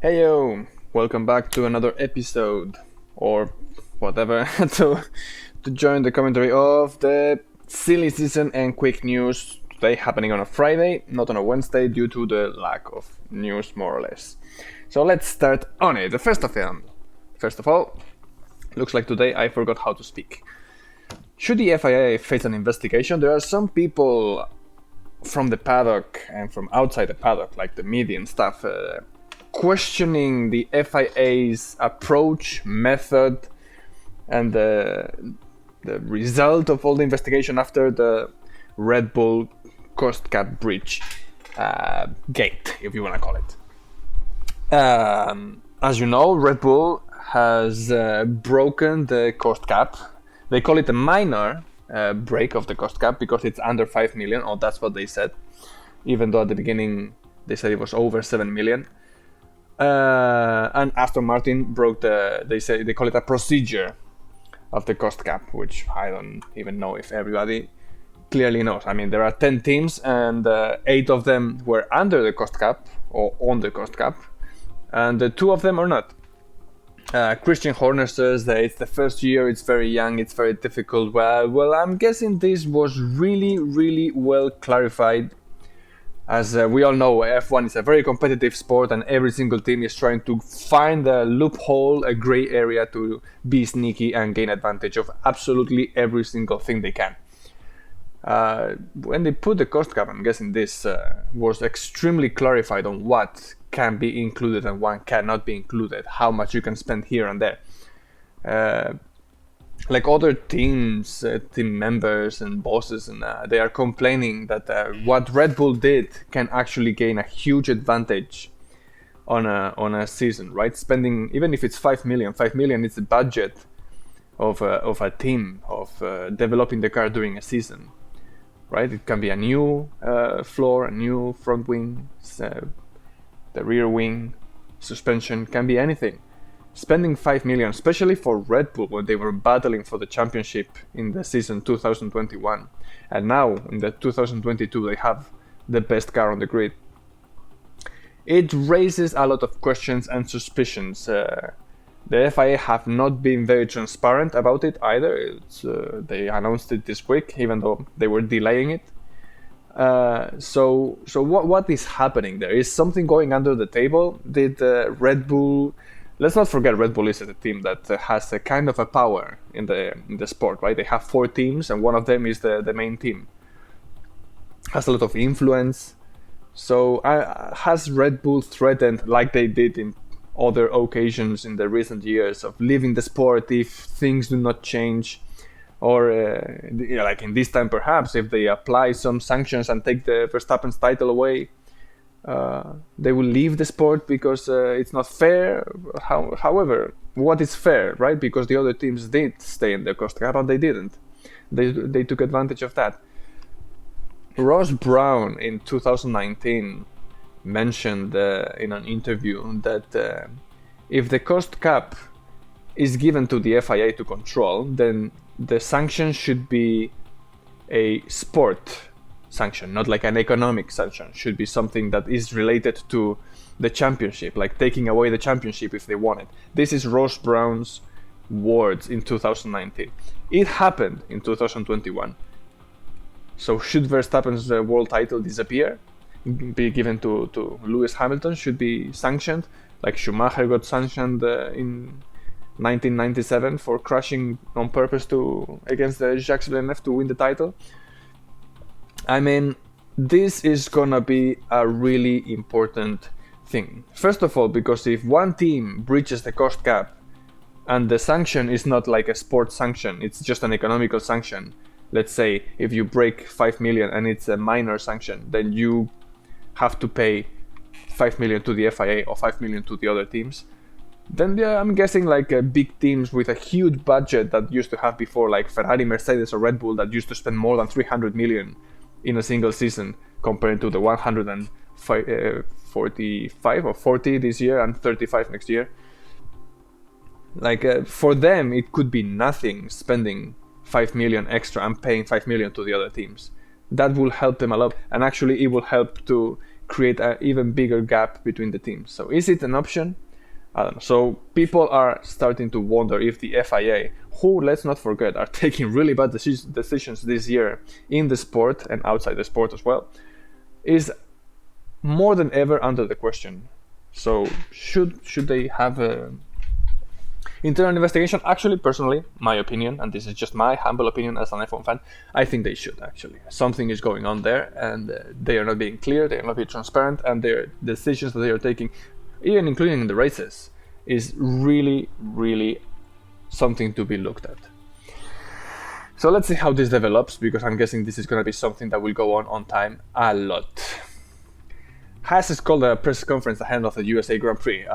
Hey yo, welcome back to another episode, or whatever, to join the commentary of the silly season and quick news today happening on a Friday, not on a Wednesday, due to the lack of news, more or less. So let's start on it. The first of them. First of all, looks like today I forgot how to speak. Should the FIA face an investigation? There are some people from the paddock and from outside the paddock, like the media and stuff, questioning the FIA's approach, method, and the result of all the investigation after the Red Bull cost cap breach gate, if you want to call it. As you know, Red Bull has broken the cost cap. They call it a minor break of the cost cap because it's under 5 million, or that's what they said, even though at the beginning they said it was over 7 million. And Aston Martin broke they call it a procedure of the cost cap, which I don't even know if everybody clearly knows. I mean, there are 10 teams and 8 of them were under the cost cap or on the cost cap, and 2 of them are not. Christian Horner says that it's the first year, it's very young, it's very difficult. Well, I'm guessing this was really well clarified. As we all know, F1 is a very competitive sport and every single team is trying to find a loophole, a gray area to be sneaky and gain advantage of absolutely every single thing they can. When they put the cost cap, I'm guessing this was extremely clarified on what can be included and what cannot be included, how much you can spend here and there. Like other teams, team members and bosses, and they are complaining that what Red Bull did can actually gain a huge advantage on a season, right? Spending, even if it's 5 million, 5 million is the budget of a team of developing the car during a season, right? It can be a new floor, a new front wing, the rear wing, suspension, can be anything. Spending 5 million, especially for Red Bull when they were battling for the championship in the season 2021, and now in the 2022 they have the best car on the grid. It raises a lot of questions and suspicions. The FIA have not been very transparent about it either. They announced it this week, even though they were delaying it. So what is happening there? Is something going under the table? Did Red Bull... Let's not forget Red Bull is a team that has a kind of a power in the sport, right? They have 4 teams and one of them is the main team. Has a lot of influence. So has Red Bull threatened, like they did in other occasions in the recent years, of leaving the sport if things do not change? Or like in this time perhaps, if they apply some sanctions and take the Verstappen's title away, they will leave the sport because it's not fair. However, what is fair, right? Because the other teams did stay in the cost cap and they didn't. They took advantage of that. Ross Brown in 2019 mentioned in an interview that if the cost cap is given to the FIA to control, then the sanction should be a sport sanction, not like an economic sanction. Should be something that is related to the championship, like taking away the championship if they want it. This is Ross Brown's words in 2019. It happened in 2021. So should Verstappen's world title disappear, be given to Lewis Hamilton, should be sanctioned, like Schumacher got sanctioned in 1997 for crashing on purpose against Jacques Villeneuve to win the title? I mean, this is gonna be a really important thing. First of all, because if one team breaches the cost cap and the sanction is not like a sports sanction, it's just an economical sanction. Let's say if you break 5 million and it's a minor sanction, then you have to pay 5 million to the FIA or 5 million to the other teams. Then I'm guessing like big teams with a huge budget that used to have before, like Ferrari, Mercedes or Red Bull, that used to spend more than 300 million in a single season compared to the 145 or 40 this year and 35 next year. Like for them it could be nothing spending 5 million extra and paying 5 million to the other teams. That will help them a lot, and actually it will help to create an even bigger gap between the teams. So is it an option? I don't know. So people are starting to wonder if the FIA, who, let's not forget, are taking really bad decisions this year in the sport and outside the sport as well, is more than ever under the question. So should they have a internal investigation? Actually, personally, my opinion, and this is just my humble opinion as an F1 fan, I think they should actually. Something is going on there, and they are not being clear, they are not being transparent, and their decisions that they are taking, even including in the races, is really, really something to be looked at. So let's see how this develops, because I'm guessing this is going to be something that will go on time a lot. Haas has called a press conference ahead of the USA Grand Prix.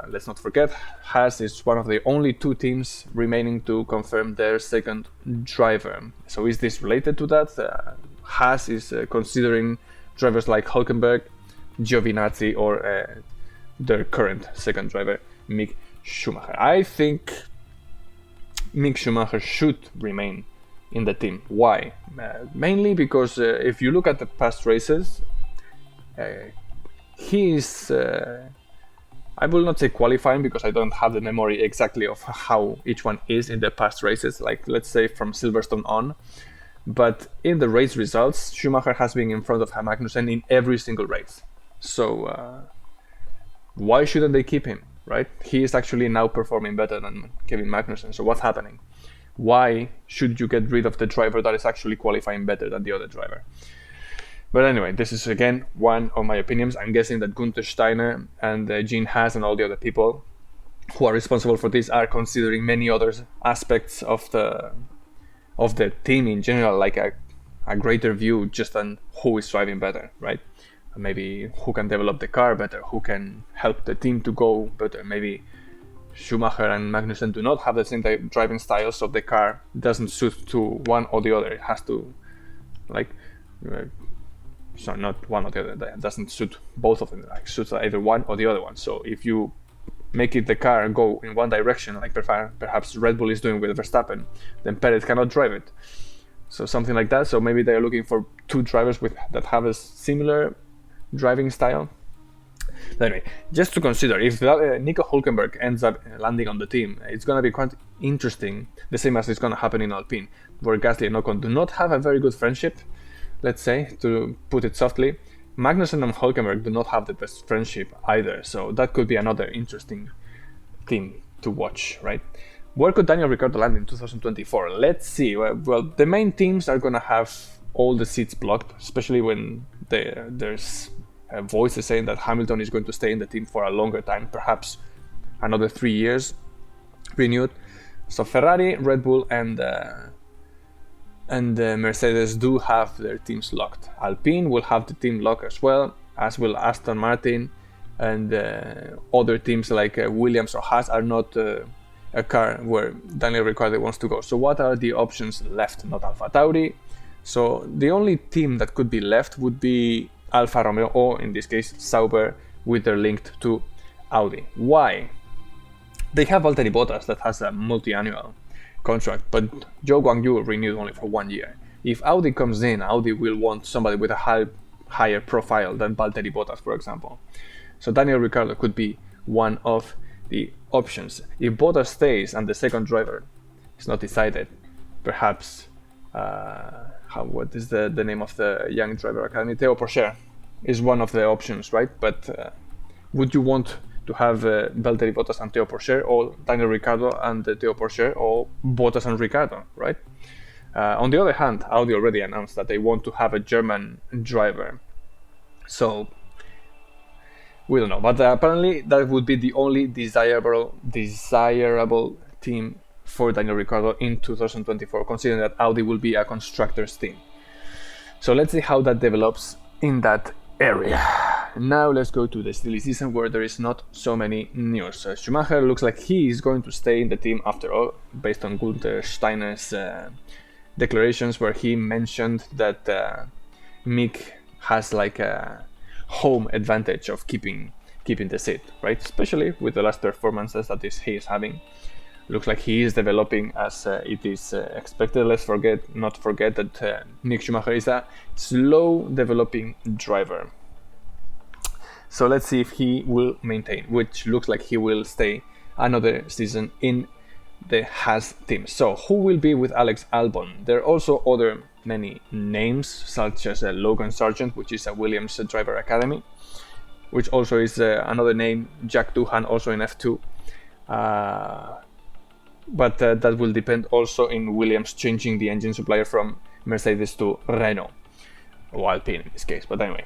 Let's not forget, Haas is one of the only two teams remaining to confirm their second driver. So is this related to that? Haas is considering drivers like Hülkenberg, Giovinazzi, or their current second driver, Mick Schumacher. I think Mick Schumacher should remain in the team. Why? Mainly because if you look at the past races, he is, I will not say qualifying because I don't have the memory exactly of how each one is in the past races, like let's say from Silverstone on. But in the race results, Schumacher has been in front of Magnussen in every single race. So why shouldn't they keep him, right? He is actually now performing better than Kevin Magnussen. So what's happening? Why should you get rid of the driver that is actually qualifying better than the other driver? But anyway, this is again one of my opinions. I'm guessing that Gunther Steiner and Gene Haas and all the other people who are responsible for this are considering many other aspects of the team in general, like a greater view just on who is driving better, right? Maybe who can develop the car better, who can help the team to go better. Maybe Schumacher and Magnussen do not have the same driving styles, so the car doesn't suit to one or the other. It has to, so not one or the other, that doesn't suit both of them, like suits either one or the other one. So if you make it the car go in one direction, like perhaps Red Bull is doing with Verstappen, then Perez cannot drive it. So something like that. So maybe they're looking for two drivers that have a similar driving style. But anyway, just to consider, if Nico Hülkenberg ends up landing on the team, it's going to be quite interesting, the same as it's going to happen in Alpine, where Gasly and Ocon do not have a very good friendship, let's say, to put it softly. Magnussen and Hülkenberg do not have the best friendship either, so that could be another interesting team to watch, right? Where could Daniel Ricciardo land in 2024? Let's see. Well, the main teams are going to have all the seats blocked, especially when there's voices saying that Hamilton is going to stay in the team for a longer time, perhaps another 3 years renewed. So Ferrari, Red Bull, and Mercedes do have their teams locked. Alpine will have the team locked as well, as will Aston Martin, and other teams like Williams or Haas are not a car where Daniel Ricciardo wants to go. So what are the options left? Not AlphaTauri. So the only team that could be left would be Alfa Romeo, or in this case Sauber, with their linked to Audi. Why? They have Valtteri Bottas that has a multi-annual contract, but Zhou Guanyu renewed only for 1 year. If Audi comes in, Audi will want somebody with a higher profile than Valtteri Bottas, for example. So Daniel Ricciardo could be one of the options. If Bottas stays and the second driver is not decided, perhaps what is the name of the young driver academy? Theo Porcher is one of the options, right? But would you want to have Valtteri Bottas and Theo Porcher, or Daniel Ricciardo and Theo Porcher, or Bottas and Ricciardo, right? On the other hand, Audi already announced that they want to have a German driver. So we don't know, but apparently that would be the only desirable team for Daniel Ricciardo in 2024, considering that Audi will be a constructors team. So let's see how that develops in that area. Now let's go to the silly season, where there is not so many news. Schumacher looks like he is going to stay in the team after all, based on Gunther Steiner's declarations, where he mentioned that Mick has like a home advantage of keeping the seat, right? Especially with the last performances that he is having. Looks like he is developing as it is expected. Let's not forget that Mick Schumacher is a slow developing driver. So let's see if he will maintain, which looks like he will stay another season in the Haas team. So who will be with Alex Albon? There are also other many names, such as Logan Sargent, which is a Williams driver academy, which also is another name. Jack Doohan, also in F2. But that will depend also in Williams changing the engine supplier from Mercedes to Renault, or Alpine in this case. But anyway.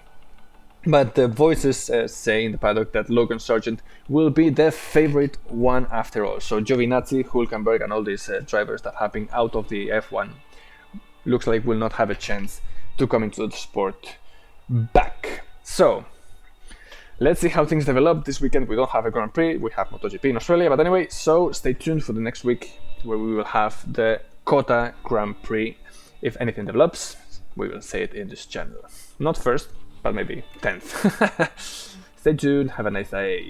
But the voices say in the paddock that Logan Sargent will be the favorite one after all. So Giovinazzi, Hülkenberg, and all these drivers that have been out of the F1 looks like will not have a chance to come into the sport back. So let's see how things develop. This weekend we don't have a Grand Prix, we have MotoGP in Australia. But anyway, so stay tuned for the next week where we will have the Kota Grand Prix. If anything develops, we will say it in this channel. Not first, but maybe 10th. Stay tuned, have a nice day.